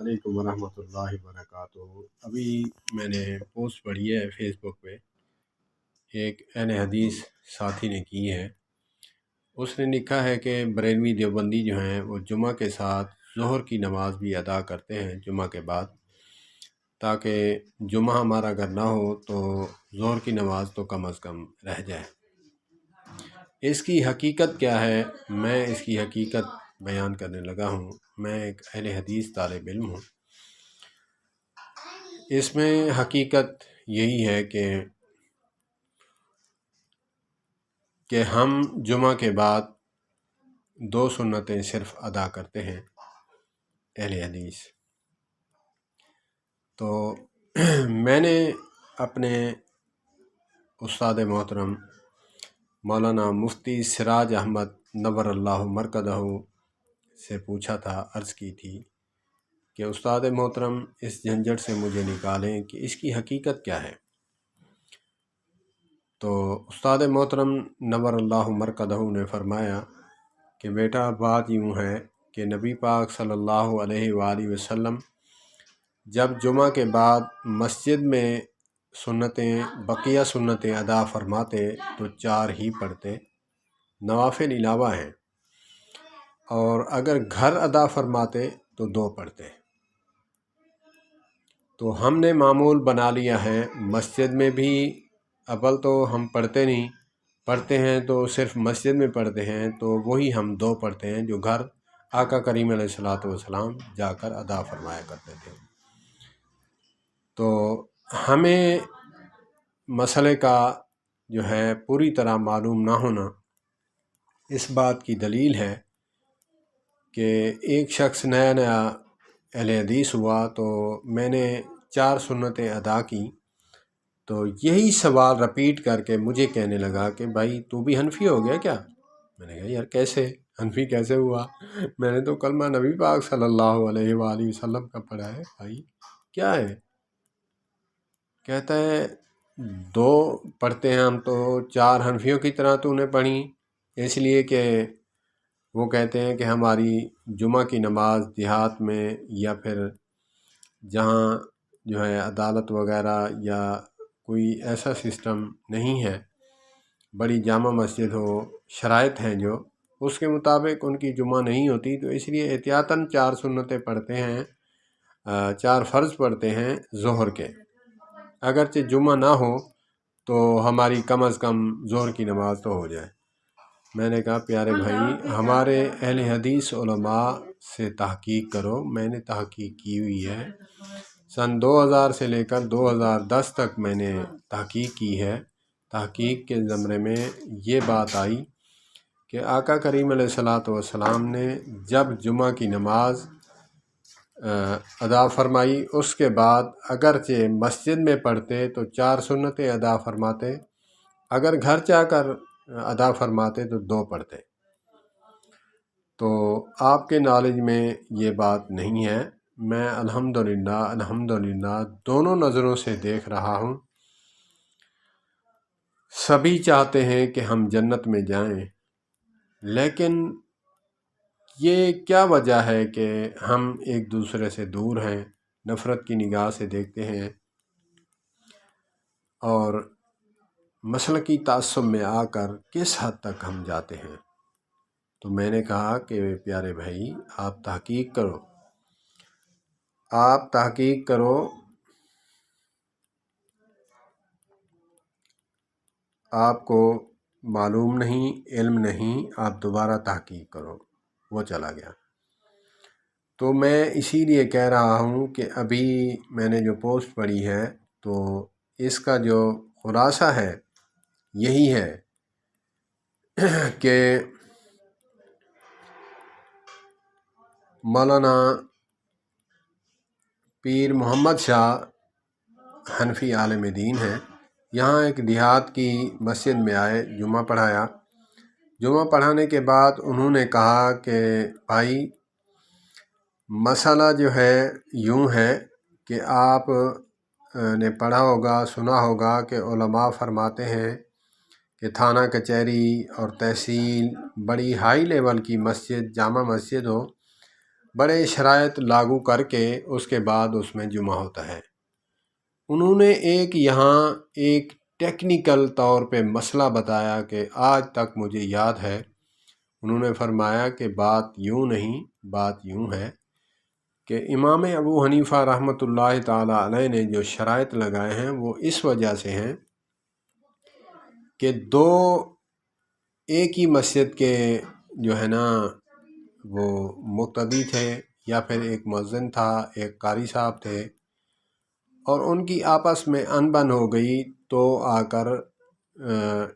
वालेकुम वरहमतुल्लाहि वबरकातुहू। अभी मैंने पोस्ट पढ़ी है फेसबुक पे, एक अहले हदीस साथी ने की है। उसने लिखा है कि बरेलवी देवबंदी जो हैं वो जुमा के साथ ज़ोहर की नमाज़ भी अदा करते हैं जुमा के बाद, ताकि जुमा हमारा अगर ना हो तो ज़ोहर की नमाज़ तो कम अज़ कम रह जाए। इसकी हकीकत क्या है, मैं इसकी हकीकत बयान करने लगा हूँ। मैं एक अहले हदीस तालिब इल्म हूँ। इसमें हकीकत यही है कि हम जुमा के बाद दो सुन्नतें सिर्फ़ अदा करते हैं अहले हदीस। तो मैंने अपने उस्ताद मोहतरम मौलाना मुफ्ती सिराज अहमद नव्वरल्लाहु मरकज़हू से पूछा था, अर्ज़ की थी कि उस्ताद मोहतरम इस झंझट से मुझे निकालें कि इसकी हकीकत क्या है। तो उस्ताद मोहतरम नव्वरल्लाहु मरकज़हू ने फरमाया कि बेटा, बात यूँ है कि नबी पाक सल्लल्लाहु अलैहि वसल्लम जब जुमा के बाद मस्जिद में सुन्नतें बकिया सुन्नतें अदा फरमाते तो 4 ही पढ़ते, नवाफिल इलावा हैं, और अगर घर अदा फरमाते तो 2 पढ़ते। तो हमने मामूल बना लिया है मस्जिद में भी, अव्वल तो हम पढ़ते नहीं, पढ़ते हैं तो सिर्फ़ मस्जिद में पढ़ते हैं, तो वही हम 2 पढ़ते हैं जो घर आका करीम अलैहिस्सलातु वस्सलाम जाकर अदा फरमाया करते थे। तो हमें मसले का जो है पूरी तरह मालूम ना होना इस बात की दलील है कि एक शख्स नया नया अहले हदीस हुआ, तो मैंने 4 सुन्नतें अदा की, तो यही सवाल रिपीट करके मुझे कहने लगा कि भाई तू भी हनफी हो गया क्या? मैंने कहा यार कैसे, हनफी कैसे हुआ? मैंने तो कलमा नबी पाक सल्लल्लाहु अलैहि वसल्लम का पढ़ा है भाई, क्या है? कहता है 2 पढ़ते हैं हम, तो 4 हनफियों की तरह तूने पढ़ी, इसलिए कि वो कहते हैं कि हमारी जुमा की नमाज देहात में या फिर जहाँ जो है अदालत वगैरह या कोई ऐसा सिस्टम नहीं है, बड़ी जामा मस्जिद हो, शराइत हैं जो उसके मुताबिक उनकी जुमा नहीं होती, तो इसलिए एहतियातन 4 सुन्नतें पढ़ते हैं, 4 फ़र्ज़ पढ़ते हैं ज़ोहर के। अगरचे जुमा ना हो तो हमारी कम अज़ कम ज़ोहर की नमाज़ तो हो जाए। मैंने कहा प्यारे भाई, हमारे अहले हदीस उलमा से तहकीक करो। मैंने तहकीक की हुई है, सन 2000 से लेकर 2010 तक मैंने तहकीक की है। तहकीक के ज़मरे में ये बात आई कि आका करीम अलैहिस्सलातु वस्सलाम ने जब जुमा की नमाज अदा फरमाई, उसके बाद अगरचे मस्जिद में पढ़ते तो 4 सुन्नतें अदा फरमाते, अगर घर जाकर अदा फरमाते तो 2 पढ़ते। तो आपके नॉलेज में ये बात नहीं है। मैं अल्हम्दुलिल्लाह दोनों नज़रों से देख रहा हूँ। सभी चाहते हैं कि हम जन्नत में जाएं, लेकिन ये क्या वजह है कि हम एक दूसरे से दूर हैं, नफ़रत की निगाह से देखते हैं और मसलकी तासुब में आकर किस हद तक हम जाते हैं। तो मैंने कहा कि प्यारे भाई, आप तहकीक करो, आप तहकीक करो, आपको मालूम नहीं, इल्म नहीं, आप दोबारा तहकीक करो। वो चला गया। तो मैं इसीलिए कह रहा हूँ कि अभी मैंने जो पोस्ट पढ़ी है, तो इसका जो खुलासा है यही है कि मौलाना पीर मोहम्मद शाह हनफी आलिम दीन हैं, यहाँ एक देहात की मस्जिद में आए, जुमा पढ़ाया। जुमा पढ़ाने के बाद उन्होंने कहा कि भाई मसला जो है यूँ है कि आप ने पढ़ा होगा, सुना होगा कि उलमा फरमाते हैं कि थाना कचहरी और तहसील बड़ी हाई लेवल की मस्जिद, जामा मस्जिद हो, بڑے شرائط لاگو کر کے اس کے بعد اس میں جمعہ ہوتا ہے۔ انہوں نے یہاں ایک ٹیکنیکل طور پہ مسئلہ بتایا کہ آج تک مجھے یاد ہے۔ انہوں نے فرمایا کہ بات یوں نہیں، بات یوں ہے کہ امام ابو حنیفہ رحمۃ اللہ تعالی علیہ نے جو شرائط لگائے ہیں وہ اس وجہ سے ہیں کہ دو ایک ہی مسجد کے جو ہے نا وہ مقتدی تھے، یا پھر ایک مؤذن تھا، ایک قاری صاحب تھے، اور ان کی آپس میں انبن ہو گئی، تو آ کر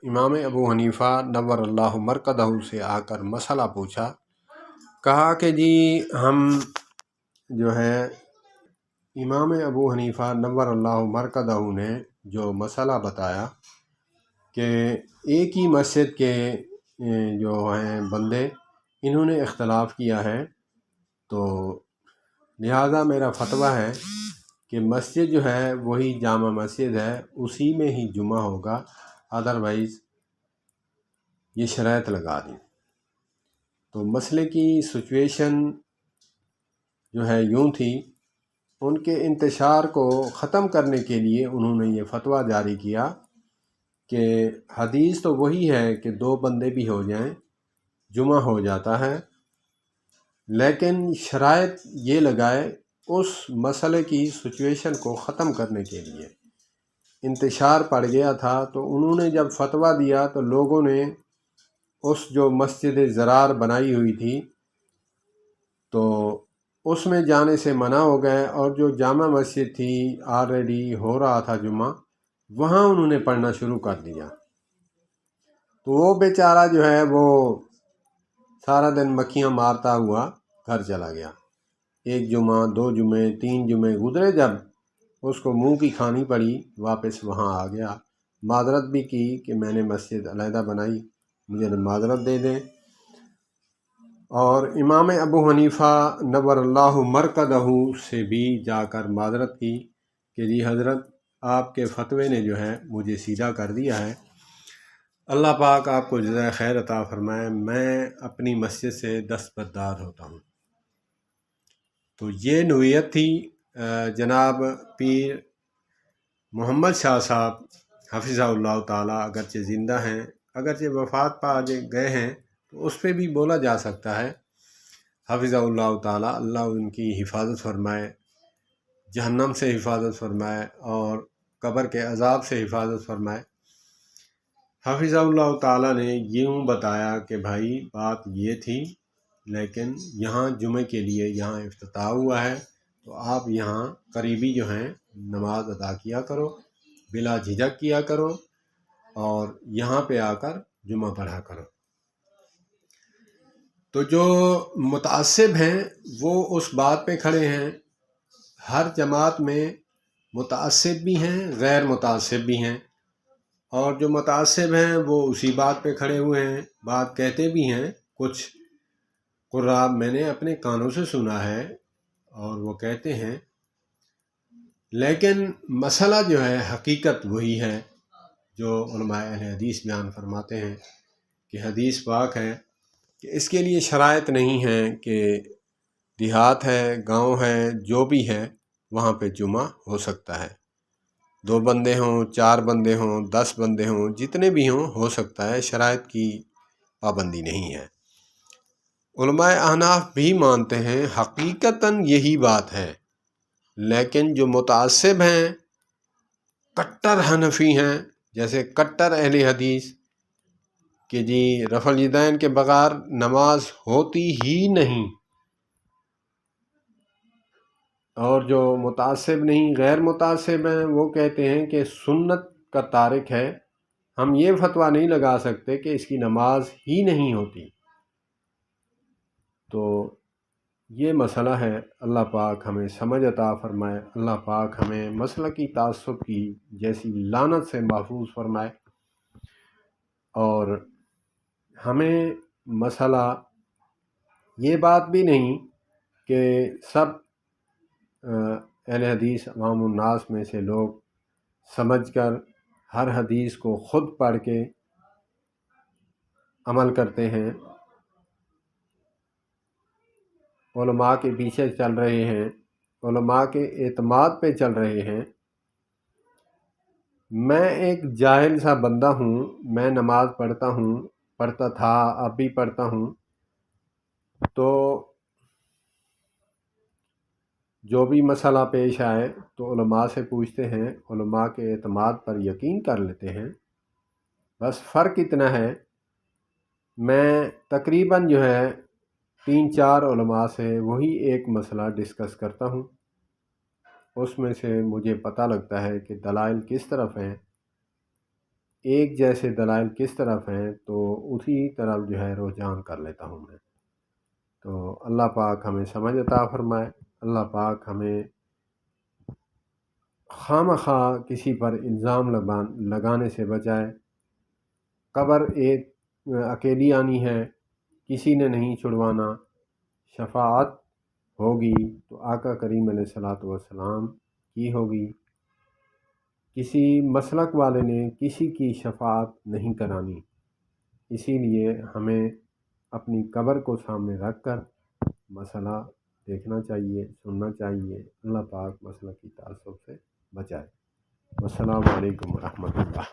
امام ابو حنیفہ نور اللہ مرقدہ سے آ کر مسئلہ پوچھا۔ کہا کہ جی ہم جو ہے امام ابو حنیفہ نور اللہ مرقدہ نے جو مسئلہ بتایا کہ ایک ہی مسجد کے جو ہیں بندے انہوں نے اختلاف کیا ہے، تو لہذا میرا فتویٰ ہے کہ مسجد جو ہے وہی جامع مسجد ہے، اسی میں ہی جمعہ ہوگا، ادروائز یہ شرائط لگا دی۔ تو مسئلے کی سچویشن جو ہے یوں تھی، ان کے انتشار کو ختم کرنے کے لیے انہوں نے یہ فتویٰ جاری کیا کہ حدیث تو وہی ہے کہ دو بندے بھی ہو جائیں جمعہ ہو جاتا ہے، لیکن شرائط یہ لگائے اس مسئلے کی سچویشن کو ختم کرنے کے لیے۔ انتشار پڑ گیا تھا، تو انہوں نے جب فتویٰ دیا تو لوگوں نے اس جو مسجد زرار بنائی ہوئی تھی تو اس میں جانے سے منع ہو گئے، اور جو جامع مسجد تھی آلریڈی ہو رہا تھا جمعہ، وہاں انہوں نے پڑھنا شروع کر دیا۔ تو وہ بیچارہ جو ہے وہ سارا دن مکھیاں مارتا ہوا گھر چلا گیا۔ ایک جمعہ، دو جمعے، تین جمعے گزرے، جب اس کو منہ کی کھانی پڑی، واپس وہاں آ گیا، معذرت بھی کی کہ میں نے مسجد علیحدہ بنائی، مجھے معذرت دے دیں۔ اور امام ابو حنیفہ نور اللہ مرقدہ سے بھی جا کر معذرت کی کہ جی حضرت آپ کے فتوے نے جو ہے مجھے سیدھا کر دیا ہے، اللہ پاک آپ کو جزائے خیر عطا فرمائے، میں اپنی مسجد سے دستبردار ہوتا ہوں۔ تو یہ نوعیت تھی جناب پیر محمد شاہ صاحب حفظہ اللہ تعالیٰ، اگرچہ زندہ ہیں، اگرچہ وفات پا گئے ہیں، تو اس پہ بھی بولا جا سکتا ہے، حفظہ اللہ تعالیٰ، اللہ ان کی حفاظت فرمائے، جہنم سے حفاظت فرمائے اور قبر کے عذاب سے حفاظت فرمائے۔ حفظہ اللہ تعالیٰ نے یوں بتایا کہ بھائی بات یہ تھی، لیکن یہاں جمعے کے لیے یہاں افتتاح ہوا ہے، تو آپ یہاں قریبی جو ہیں نماز ادا کیا کرو، بلا جھجک کیا کرو، اور یہاں پہ آ کر جمعہ پڑھا کرو۔ تو جو متعصب ہیں وہ اس بات پہ کھڑے ہیں، ہر جماعت میں متعصب بھی ہیں، غیر متعصب بھی ہیں، اور جو متعصب ہیں وہ اسی بات پہ کھڑے ہوئے ہیں، بات کہتے بھی ہیں۔ کچھ قراء میں نے اپنے کانوں سے سنا ہے اور وہ کہتے ہیں، لیکن مسئلہ جو ہے حقیقت وہی ہے جو علماء اہل حدیث بیان فرماتے ہیں کہ حدیث پاک ہے کہ اس کے لیے شرائط نہیں ہیں کہ دیہات ہے، گاؤں ہے، جو بھی ہے وہاں پہ جمعہ ہو سکتا ہے، 2 بندے ہوں، 4 بندے ہوں، 10 بندے ہوں، جتنے بھی ہوں ہو سکتا ہے، شرائط کی پابندی نہیں ہے۔ علماء احناف بھی مانتے ہیں حقیقتاً یہی بات ہے، لیکن جو متعصب ہیں، کٹر حنفی ہیں، جیسے کٹر اہل حدیث کہ جی رفع الیدین کے بغیر نماز ہوتی ہی نہیں، اور جو متعصب نہیں، غیر متعصب ہیں، وہ کہتے ہیں کہ سنت کا تارک ہے، ہم یہ فتویٰ نہیں لگا سکتے کہ اس کی نماز ہی نہیں ہوتی۔ تو یہ مسئلہ ہے، اللہ پاک ہمیں سمجھ عطا فرمائے، اللہ پاک ہمیں مسلکی تعصب کی جیسی لعنت سے محفوظ فرمائے، اور ہمیں مسئلہ یہ بات بھی نہیں کہ سب اہل حدیث عوام الناس میں سے لوگ سمجھ کر ہر حدیث کو خود پڑھ کے عمل کرتے ہیں، उलमा के पीछे चल रहे हैं, उलमा के एतमाद पे चल रहे हैं। मैं एक जाहिल सा बंदा हूँ, मैं नमाज़ पढ़ता था, अब भी पढ़ता हूँ। तो जो भी मसला पेश आए तो उलमा से पूछते हैं, उलमा के एतमाद पर यकीन कर लेते हैं। बस फ़र्क इतना है, मैं तकरीबन जो है 3-4 उलमा से वही एक मसला डिस्कस करता हूँ। उसमें से मुझे पता लगता है कि दलाइल किस तरफ हैं, एक जैसे दलाइल किस तरफ हैं, तो उसी तरफ जो है रुझान कर लेता हूँ मैं। तो अल्लाह पाक हमें समझ अता फरमाए, अल्लाह पाक हमें खामखा किसी पर इल्ज़ाम लगाने से बचाए। कब्र एक अकेली आनी है, किसी ने नहीं छुड़वाना। शफाअत होगी तो आका करीम अलैहिस्सलातु वस्सलाम की होगी। किसी मसलक वाले ने किसी की शफाअत नहीं करानी। इसीलिए हमें अपनी कब्र को सामने रख कर मसला देखना चाहिए, सुनना चाहिए। अल्लाह पाक मसला की तासुब से बचाए। अस्सलामु अलैकुम व रहमतुल्लाह।